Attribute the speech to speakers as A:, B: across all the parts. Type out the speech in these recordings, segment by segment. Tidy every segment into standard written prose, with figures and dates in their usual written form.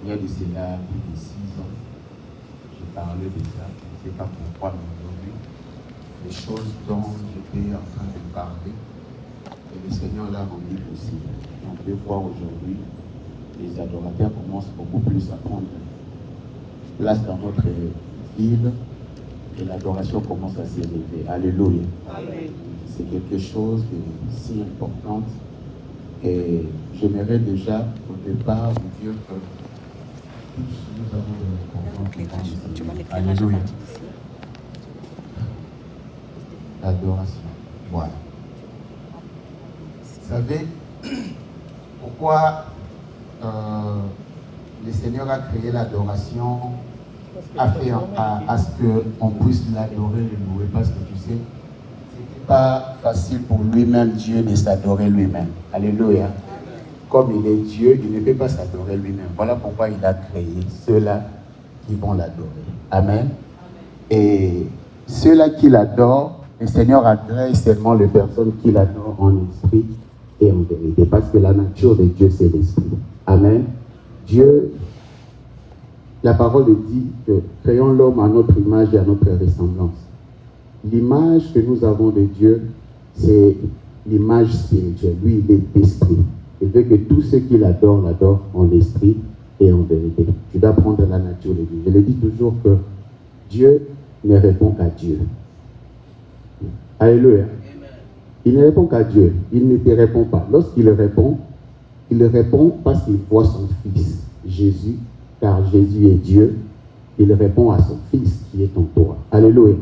A: Il y a de cela plus de 6 ans. Je parlais de ça, je ne sais pas pourquoi, mais aujourd'hui, les choses dont j'étais en train de parler, et le Seigneur l'a rendu possible. On peut voir aujourd'hui, les adorateurs commencent beaucoup plus à prendre place dans notre ville et l'adoration commence à s'élever. Alléluia. Amen. C'est quelque chose de si important. Et j'aimerais déjà au départ vous dire que tous nous avons des récompenses. Alléluia. L'adoration. Voilà. Vous savez pourquoi le Seigneur a créé l'adoration, a fait à ce qu'on puisse l'adorer, le louer, parce que tu sais, c'était pas facile pour lui-même, Dieu, de s'adorer lui-même. Alléluia. Comme il est Dieu, il ne peut pas s'adorer lui-même. Voilà pourquoi il a créé ceux-là qui vont l'adorer. Amen. Et ceux-là qui l'adorent, le Seigneur agrée seulement les personnes qui l'adorent en esprit et en vérité. Parce que la nature de Dieu, c'est l'esprit. Amen. Dieu, la parole dit que créons l'homme à notre image et à notre ressemblance. L'image que nous avons de Dieu, c'est l'image spirituelle. Lui, il est esprit. Il veut que tous ceux qui l'adorent, l'adorent en esprit et en vérité. Tu dois prendre la nature de Dieu. Je le dis toujours que Dieu ne répond qu'à Dieu. Alléluia. Il ne répond qu'à Dieu. Il ne te répond pas. Lorsqu'il répond, il répond parce qu'il voit son Fils, Jésus, car Jésus est Dieu. Il répond à son Fils qui est en toi. Alléluia.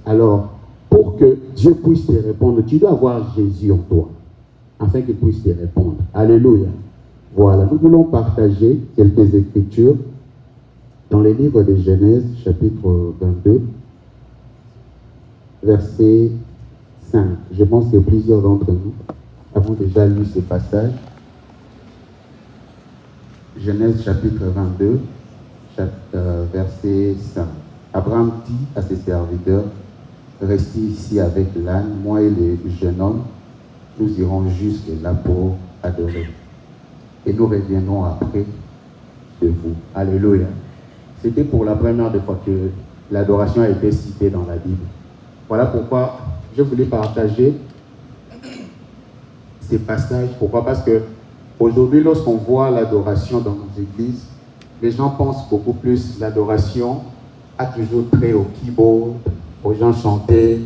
A: Alors, pour que Dieu puisse te répondre, tu dois avoir Jésus en toi, afin qu'il puisse te répondre. Alléluia. Voilà, nous voulons partager quelques écritures dans les livres de Genèse, chapitre 22, verset 5. Je pense que plusieurs d'entre nous avons déjà lu ce passage. Genèse, chapitre 22, verset 5. Abraham dit à ses serviteurs, restez ici avec l'âne, moi et le jeune homme, nous irons jusque là pour adorer. Et nous reviendrons après de vous. Alléluia. C'était pour la première fois que l'adoration a été citée dans la Bible. Voilà pourquoi je voulais partager ces passages. Pourquoi? Parce que aujourd'hui, lorsqu'on voit l'adoration dans nos églises, les gens pensent beaucoup plus l'adoration a toujours trait au keyboard, aux gens chanter.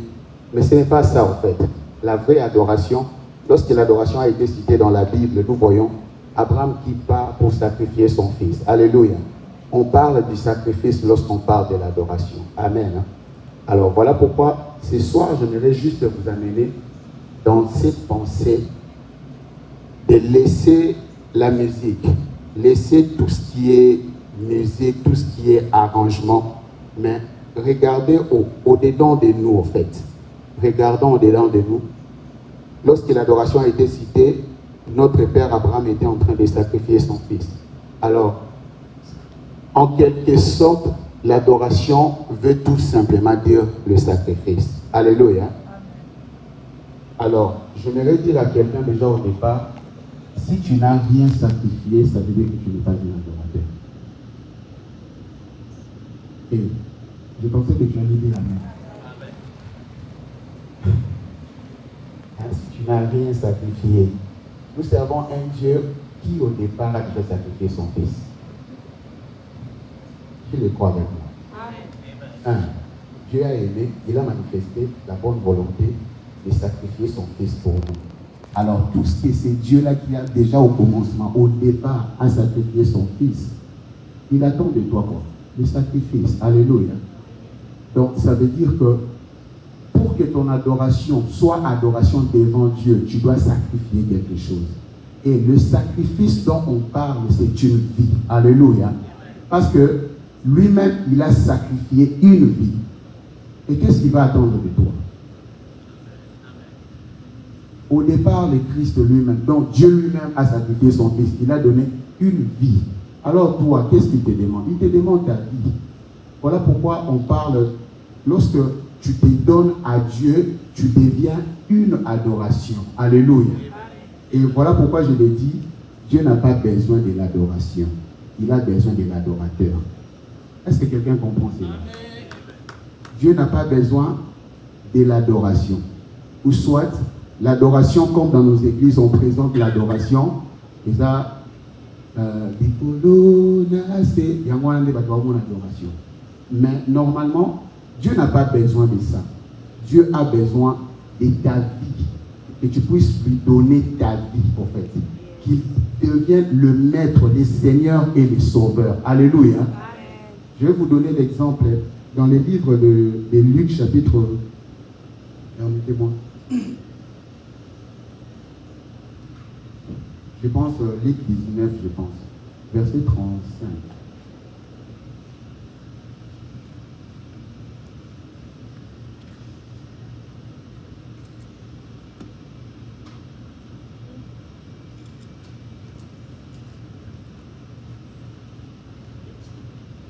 A: Mais ce n'est pas ça en fait. La vraie adoration, lorsque l'adoration a été citée dans la Bible, nous voyons Abraham qui part pour sacrifier son fils. Alléluia. On parle du sacrifice lorsqu'on parle de l'adoration. Amen. Alors voilà pourquoi ce soir, j'aimerais juste vous amener dans cette pensée de laisser la musique, laisser tout ce qui est musique, tout ce qui est arrangement, mais regardez au-dedans de nous en fait. Regardons au-dedans de nous. Lorsque l'adoration a été citée, notre père Abraham était en train de sacrifier son fils. Alors, en quelque sorte, l'adoration veut tout simplement dire le sacrifice. Alléluia. Alors, j'aimerais dire à quelqu'un déjà au départ, si tu n'as rien sacrifié, ça veut dire que tu n'es pas un adorateur. Et je pensais que tu allais dire amen. Si tu n'as rien sacrifié, nous servons un Dieu qui au départ a déjà sacrifié son fils. Tu le crois avec moi? Dieu a aimé, il a manifesté la bonne volonté de sacrifier son fils pour nous. Alors tout ce que c'est Dieu-là qui a déjà au commencement, au départ, a sacrifié son fils, il attend de toi quoi? Le sacrifice. Alléluia. Donc ça veut dire que pour que ton adoration soit adoration devant Dieu, tu dois sacrifier quelque chose. Et le sacrifice dont on parle, c'est une vie. Alléluia. Parce que lui-même, il a sacrifié une vie. Et qu'est-ce qu'il va attendre de toi? Au départ, le Christ lui-même, donc Dieu lui-même a sacrifié son fils. Il a donné une vie. Alors toi, qu'est-ce qu'il te demande? Il te demande ta vie. Voilà pourquoi on parle, lorsque tu te donnes à Dieu, tu deviens une adoration. Alléluia. Et voilà pourquoi je l'ai dit, Dieu n'a pas besoin de l'adoration. il a besoin de l'adorateur. Est-ce que quelqu'un comprend cela? Dieu n'a pas besoin de l'adoration. Ou soit, l'adoration, comme dans nos églises, on présente l'adoration, et ça, il y a moins d'adoration. Mais normalement, Dieu n'a pas besoin de ça. Dieu a besoin de ta vie. Que tu puisses lui donner ta vie, en fait. Qu'il devienne le maître, le Seigneur et le Sauveur. Alléluia. Amen. Je vais vous donner l'exemple dans les livres de Luc, chapitre... Permettez-moi. Je pense, Luc 19, je pense. Verset 35.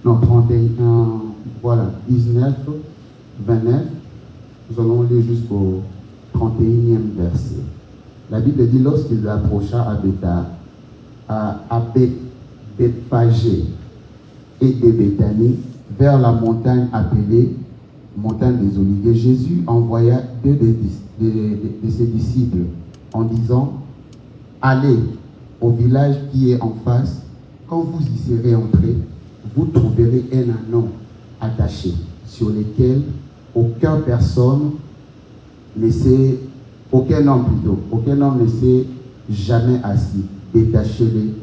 A: Non, 31, voilà, 19, 29, nous allons lire jusqu'au 31e verset. La Bible dit, lorsqu'il approcha à Bethphagée et de Béthanie, vers la montagne appelée montagne des Oliviers, Jésus envoya deux de ses disciples en disant, allez au village qui est en face, quand vous y serez entrés, vous trouverez un anneau attaché sur lequel aucun homme ne s'est jamais assis. Détachez-les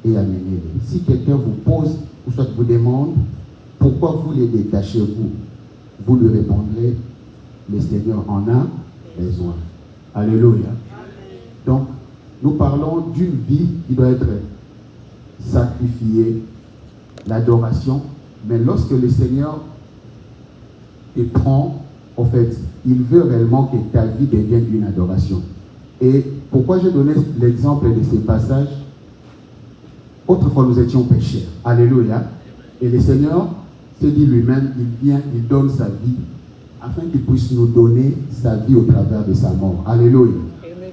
A: et amenez-les. Si quelqu'un vous pose ou soit vous demande pourquoi vous les détachez-vous, vous lui répondrez, le Seigneur en a besoin. Alléluia. Donc, nous parlons d'une vie qui doit être sacrifiée, l'adoration, mais lorsque le Seigneur te prend, en fait, il veut réellement que ta vie devienne une adoration. Et pourquoi j'ai donné l'exemple de ces passages? Autrefois, nous étions pécheurs. Alléluia. Et le Seigneur s'est dit lui-même, il vient, il donne sa vie, afin qu'il puisse nous donner sa vie au travers de sa mort. Alléluia.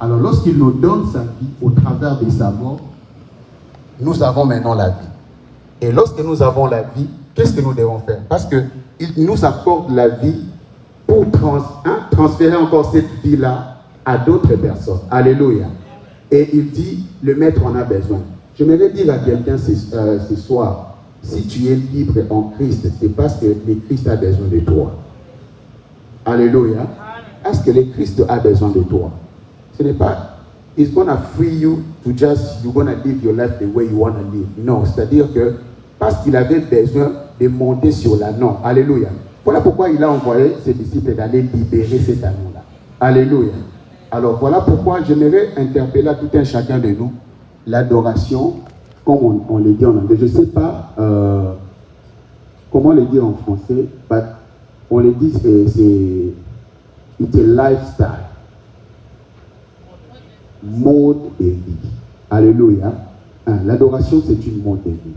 A: Alors, lorsqu'il nous donne sa vie au travers de sa mort, nous avons maintenant la vie. Et lorsque nous avons la vie, qu'est-ce que nous devons faire? Parce qu'il nous accorde la vie pour transférer encore cette vie-là à d'autres personnes. Alléluia. Et il dit, le maître en a besoin. Je m'aimerais dire à quelqu'un ce soir, si tu es libre en Christ, c'est parce que le Christ a besoin de toi. Alléluia. Est-ce que le Christ a besoin de toi? Ce n'est pas, it's gonna free you to just, you're gonna live your life the way you wanna live. Non, c'est-à-dire que parce qu'il avait besoin de monter sur l'anneau. Alléluia. Voilà pourquoi il a envoyé ses disciples d'aller libérer cet anneau-là. Alléluia. Alors voilà pourquoi j'aimerais interpeller à tout un chacun de nous l'adoration, comme on le dit en anglais. Je ne sais pas comment le dire en français, mais on le dit c'est it's a lifestyle. Mode de vie. Alléluia. L'adoration, c'est une mode de vie.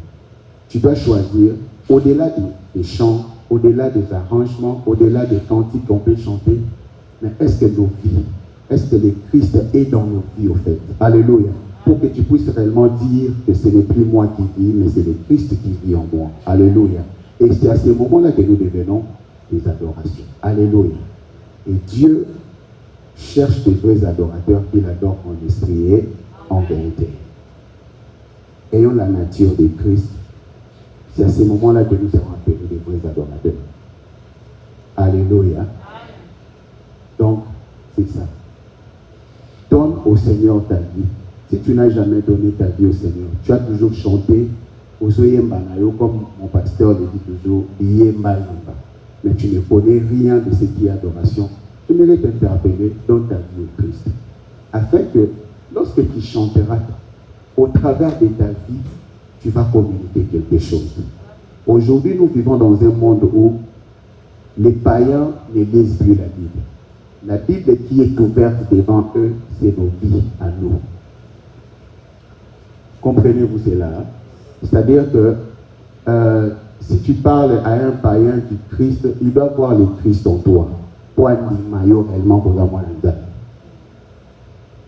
A: Tu dois choisir, au-delà des chants, au-delà des arrangements, au-delà des cantiques qu'on peut chanter, mais est-ce que nos vies, est-ce que le Christ est dans nos vies au fait? Alléluia. Pour que tu puisses réellement dire que ce n'est plus moi qui vis, mais c'est le Christ qui vit en moi. Alléluia. Et c'est à ce moment-là que nous devenons des adorations. Alléluia. Et Dieu cherche des vrais adorateurs qui l'adorent en esprit et en vérité. Ayons la nature de Christ. C'est à ce moment-là que nous serons appelés des vrais adorateurs. Alléluia. Donc, c'est ça. Donne au Seigneur ta vie. Si tu n'as jamais donné ta vie au Seigneur, tu as toujours chanté aux Oyembanayo, comme mon pasteur le dit toujours, Yemba Yemba. Mais tu ne connais rien de ce qui est adoration. Je voudrais t'interpeller dans ta vie au Christ. Afin que, lorsque tu chanteras, au travers de ta vie, tu vas communiquer quelque chose. Aujourd'hui, nous vivons dans un monde où les païens ne lisent plus la Bible. La Bible qui est ouverte devant eux, c'est nos vies à nous. Comprenez-vous cela? Hein? C'est-à-dire que si tu parles à un païen du Christ, il doit voir le Christ en toi.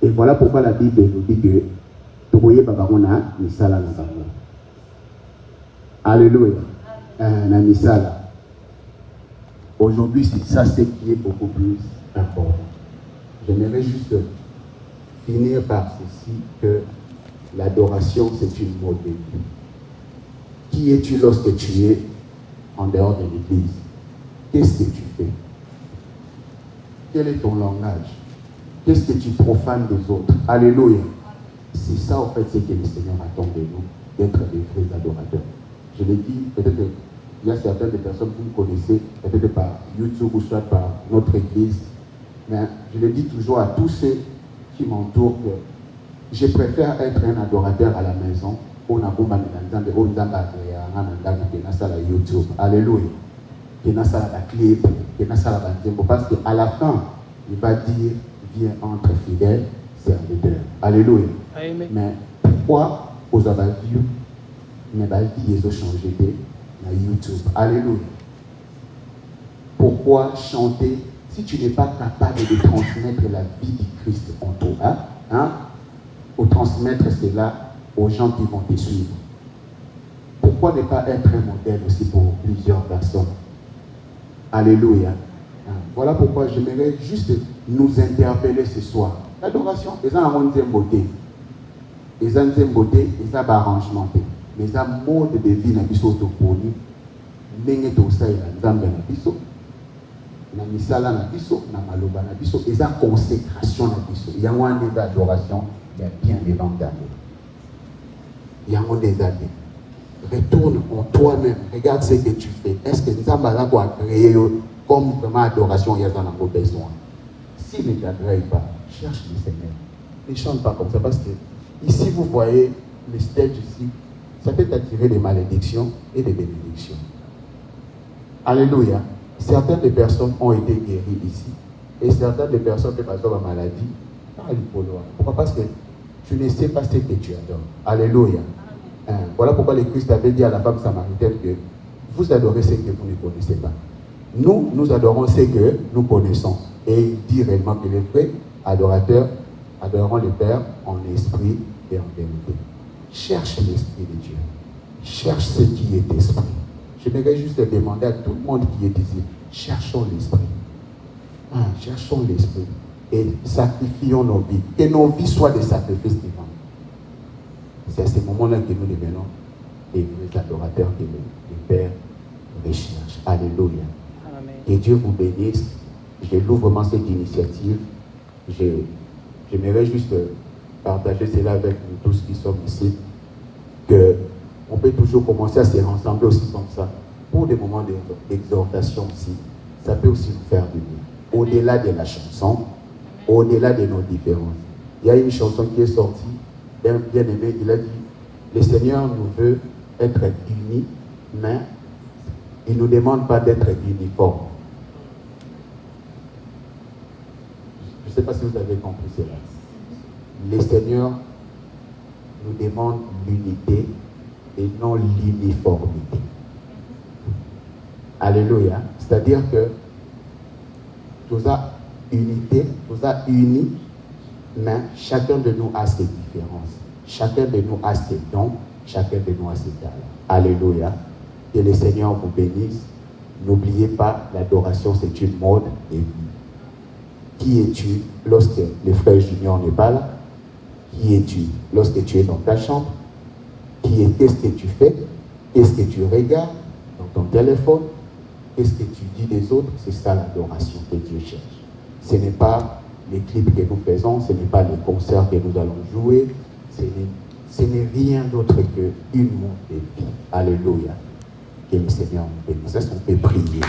A: Et voilà pourquoi la Bible nous dit que Alléluia. Namisala. Aujourd'hui, c'est ça ce qui est beaucoup plus important. J'aimerais juste finir par ceci, que l'adoration, c'est une mode de vie. Qui es-tu lorsque tu es en dehors de l'église? Qu'est-ce que tu fais? Quel est ton langage? Qu'est-ce que tu profanes des autres? Alléluia. C'est ça, en fait, ce que le Seigneur attend de nous, d'être des vrais adorateurs. Je l'ai dit, peut-être qu'il y a certaines personnes que vous connaissez, peut-être par YouTube ou soit par notre église, mais je le dis toujours à tous ceux qui m'entourent que je préfère être un adorateur à la maison. YouTube. Alléluia. Parce qu'à la fin, il va dire, viens entre fidèles serviteurs. Alléluia.
B: Amen.
A: Mais pourquoi vous avez vu, mais la vie est changée de YouTube? Alléluia. Pourquoi chanter si tu n'es pas capable de transmettre la vie du Christ en toi, ou transmettre cela aux gens qui vont te suivre? Pourquoi ne pas être un modèle aussi pour plusieurs personnes? Alléluia. Voilà pourquoi j'aimerais juste nous interpeller ce soir. L'adoration, ils ont un beauté. Ils ont une beauté, ils ont un arrangement. Mais ils ont un mode de vie qui est autoponi. Ils ont na misala na biso na maloba na biso eza consécration na biso yango ande adoration ya bien devant Dieu yango des années. Retourne en toi-même, regarde ce que tu fais. Est-ce que nous avons créé comme vraiment adoration il y a dans nos besoins? S'il ne t'agrée pas, cherche le Seigneur. Ne chante pas comme ça parce que ici vous voyez le stage ici, ça peut attirer des malédictions et des bénédictions. Alléluia. Certaines des personnes ont été guéries ici et certaines des personnes qui passent par maladie. Pourquoi? Parce que tu ne sais pas ce que tu adores. Alléluia. Voilà pourquoi le Christ avait dit à la femme samaritaine que vous adorez ce que vous ne connaissez pas. Nous adorons ce que nous connaissons. Et il dit réellement que les vrais adorateurs adoreront le Père en esprit et en vérité. Cherche l'esprit de Dieu. Cherche ce qui est esprit. J'aimerais juste demander à tout le monde qui est ici, cherchons l'esprit. Cherchons l'esprit et sacrifions nos vies. Que nos vies soient des sacrifices divins. C'est à ce moment-là que nous devenons des vrais adorateurs que le Père recherche. Alléluia.
B: Amen.
A: Que Dieu vous bénisse. Je loue vraiment cette initiative. J'aimerais juste partager cela avec nous tous qui sommes ici. On peut toujours commencer à se rassembler aussi comme ça. Pour des moments d'exhortation aussi, ça peut aussi nous faire du bien. Au-delà de la chanson, au-delà de nos différences. Il y a une chanson qui est sortie, bien aimé, il a dit, le Seigneur nous veut être unis, mais il ne nous demande pas d'être uniformes. Je ne sais pas si vous avez compris cela. Le Seigneur nous demande l'unité et non l'uniformité. Alléluia. C'est-à-dire que nous avons unité, nous avons unis, mais chacun de nous a ses différences. Chacun de nous a ses dons, chacun de nous a ses talents. Alléluia. Que le Seigneur vous bénisse. N'oubliez pas, l'adoration c'est une mode de vie. Qui es-tu lorsque le frère Junior n'est pas là? Qui es-tu lorsque tu es dans ta chambre? Qu'est-ce que tu fais? Qu'est-ce que tu regardes dans ton téléphone? Qu'est-ce que tu dis des autres? C'est ça l'adoration que Dieu cherche. Ce n'est pas les clips que nous faisons, ce n'est pas les concerts que nous allons jouer, ce n'est rien d'autre qu'une montre de vie. Alléluia. Que le Seigneur nous bénisse. Est-ce qu'on peut prier?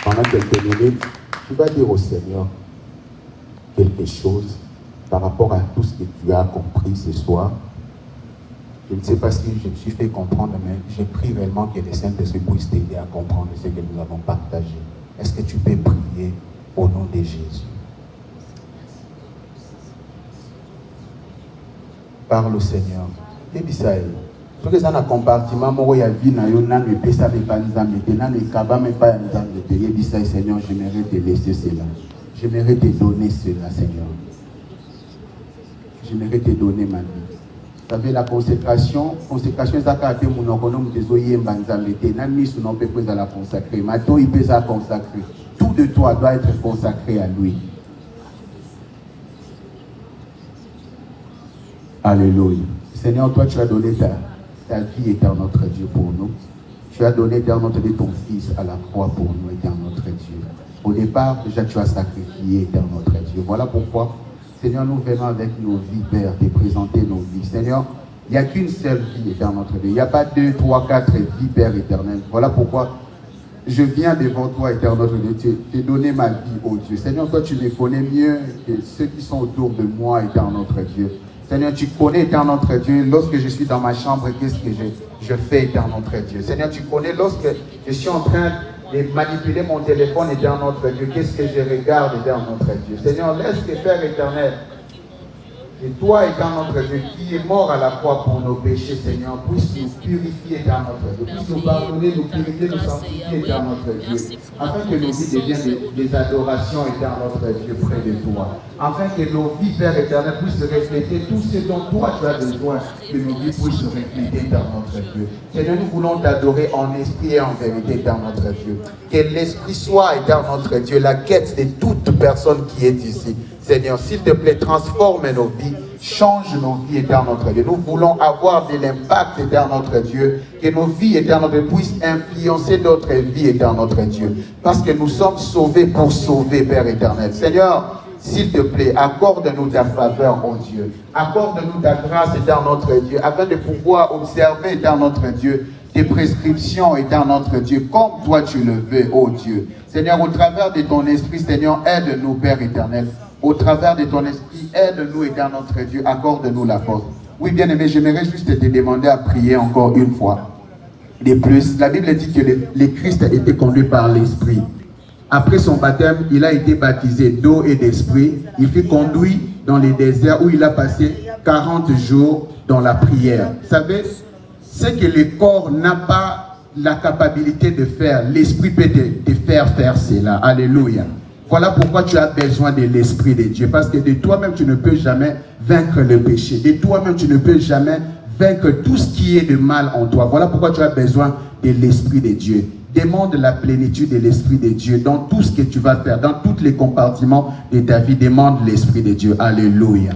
A: Pendant quelques minutes, tu vas dire au Seigneur quelque chose par rapport à tout ce que tu as compris ce soir. Je ne sais pas si je me suis fait comprendre, mais je prie réellement que le Saint-Esprit puisse t'aider à comprendre ce que nous avons partagé. Est-ce que tu peux prier au nom de Jésus? Parle au Seigneur. Débisaï. Ce que ça n'a compartiment, moi, il y a vie, n'a ne peut ça, mais pas nous amener, n'a ne kaba, mais pas nous amener. Débisaï, Seigneur, j'aimerais te laisser cela. J'aimerais te donner cela, Seigneur. J'aimerais te donner ma vie. Vous savez, la consécration est à côté de mon économie des oyer banzamete. Nami sous non peut à la consacrer. Maintenant, il peut à consacrer. Tout de toi doit être consacré à lui. Alléluia. Seigneur, toi, tu as donné ta vie, éternel notre Dieu, pour nous. Tu as donné, éternel notre Dieu, ton Fils à la croix pour nous, éternel notre Dieu. Au départ, déjà, tu as sacrifié, éternel notre Dieu. Voilà pourquoi, Seigneur, nous venons avec nos vies, Père, te présenter nos vies. Seigneur, il n'y a qu'une seule vie, éternel notre Dieu. Il n'y a pas 2, 3, 4 vies, Père éternel. Voilà pourquoi je viens devant toi, éternel notre Dieu, te donner ma vie, oh Dieu. Seigneur, toi, tu me connais mieux que ceux qui sont autour de moi, éternel notre Dieu. Seigneur, tu connais, éternel notre Dieu, lorsque je suis dans ma chambre, qu'est-ce que je fais, éternel notre Dieu. Seigneur, tu connais lorsque je suis en train de manipuler mon téléphone, éternel notre Dieu, qu'est-ce que je regarde, éternel notre Dieu. Seigneur, laisse que Père éternel, et toi, éternel notre Dieu, qui est mort à la croix pour nos péchés, Seigneur, puisse nous purifier, éternel notre Dieu, puisse nous pardonner, nous purifier, nous sanctifier, éternel notre Dieu, afin que nos vies deviennent des adorations, éternel notre Dieu, près de toi. Afin que nos vies, Père éternel, puissent refléter tout ce dont toi tu as besoin, que nos vies puissent refléter, éternel notre Dieu. Seigneur, nous voulons t'adorer en esprit et en vérité, éternel notre Dieu. Que l'esprit soit, éternel notre Dieu, la quête de toute personne qui est ici. Seigneur, s'il te plaît, transforme nos vies, change nos vies, éternel notre Dieu. Nous voulons avoir de l'impact, éternel notre Dieu, que nos vies, éternel notre Dieu, puissent influencer notre vie, éternel notre Dieu. Parce que nous sommes sauvés pour sauver, Père éternel. Seigneur, s'il te plaît, accorde-nous ta faveur, oh Dieu. Accorde-nous ta grâce, éternel notre Dieu, afin de pouvoir observer, éternel notre Dieu, tes prescriptions, éternel notre Dieu, comme toi tu le veux, oh Dieu. Seigneur, au travers de ton esprit, Seigneur, aide-nous, Père éternel. Au travers de ton esprit, aide-nous, éternel notre Dieu, accorde-nous la force. Oui, bien-aimé, j'aimerais juste te demander à prier encore une fois. De plus, la Bible dit que le Christ a été conduit par l'Esprit. Après son baptême, il a été baptisé d'eau et d'esprit. Il fut conduit dans les déserts où il a passé 40 jours dans la prière. Vous savez, ce que le corps n'a pas la capacité de faire, l'Esprit peut te faire faire cela. Alléluia. Voilà pourquoi tu as besoin de l'Esprit de Dieu. Parce que de toi-même, tu ne peux jamais vaincre le péché. De toi-même, tu ne peux jamais vaincre tout ce qui est de mal en toi. Voilà pourquoi tu as besoin de l'Esprit de Dieu. Demande la plénitude de l'Esprit de Dieu dans tout ce que tu vas faire, dans tous les compartiments de ta vie. Demande l'Esprit de Dieu. Alléluia.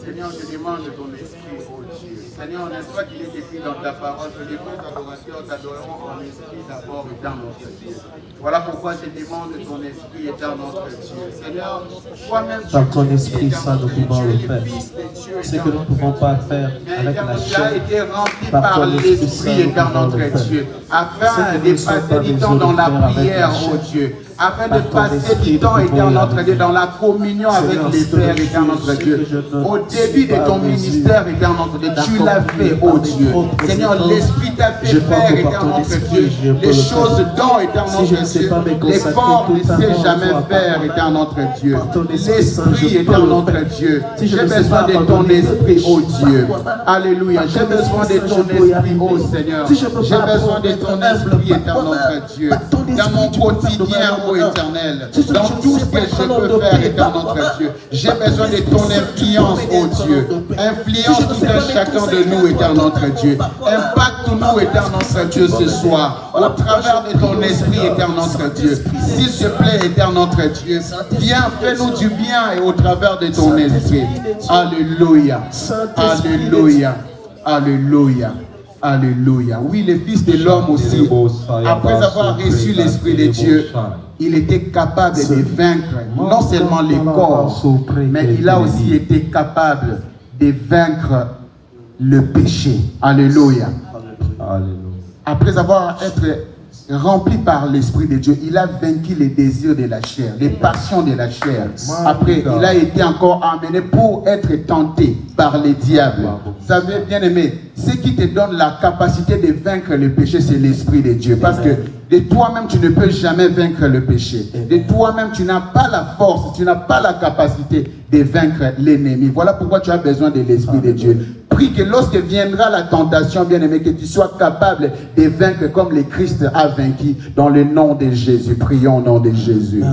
A: Seigneur, je demande ton esprit, oh Dieu. Seigneur, n'est-ce pas qu'il est écrit dans ta parole que les vrais adorateurs t'adoreront en esprit d'abord et dans notre Dieu. Voilà pourquoi je demande ton esprit et dans notre Dieu. Seigneur, toi-même,
B: par ton esprit saint, nous pouvons le faire. Ce que nous ne pouvons pas faire avec la chair,
A: par ton esprit et dans notre Dieu. Afin de passer du temps dans la prière, oh Dieu. Afin de passer du temps, éternel notre Dieu, dans la communion avec les Pères, éternel notre Dieu. Au début de ton ministère, éternel notre Dieu, tu l'as fait, oh Dieu. Seigneur, l'Esprit t'a fait faire, éternel notre Dieu, les choses dont, éternel notre Dieu, les corps ne sait jamais faire, éternel notre Dieu. L'Esprit, éternel notre Dieu. J'ai besoin de ton Esprit, oh Dieu. Alléluia. J'ai besoin de ton Esprit, oh Seigneur. J'ai besoin de ton Esprit, éternel notre Dieu. Dans mon quotidien, oh éternel, dans tout ce que je peux faire, éternel notre Dieu, j'ai besoin de ton influence, oh Dieu. Influence tout un chacun de nous, éternel notre Dieu. Impacte-nous, éternel notre Dieu, ce soir, au travers de ton esprit, éternel notre Dieu. S'il te plaît, éternel notre Dieu, viens, fais-nous du bien et au travers de ton esprit. Alléluia. Alléluia. Alléluia. Alléluia. Oui, le Fils de l'homme aussi, après avoir reçu l'Esprit de Dieu, il était capable de vaincre non seulement les corps, mais il a aussi été capable de vaincre le péché. Alléluia. Après avoir été rempli par l'Esprit de Dieu, il a vaincu les désirs de la chair, les passions de la chair. Après, il a été encore amené pour être tenté par les diables. Vous savez, bien aimé, ce qui te donne la capacité de vaincre le péché, c'est l'Esprit de Dieu. Parce que de toi-même, tu ne peux jamais vaincre le péché. De toi-même, tu n'as pas la force, tu n'as pas la capacité de vaincre l'ennemi. Voilà pourquoi tu as besoin de l'Esprit de Dieu. Prie que lorsque viendra la tentation, bien-aimé, que tu sois capable de vaincre comme le Christ a vaincu dans le nom de Jésus. Prions au nom de Jésus.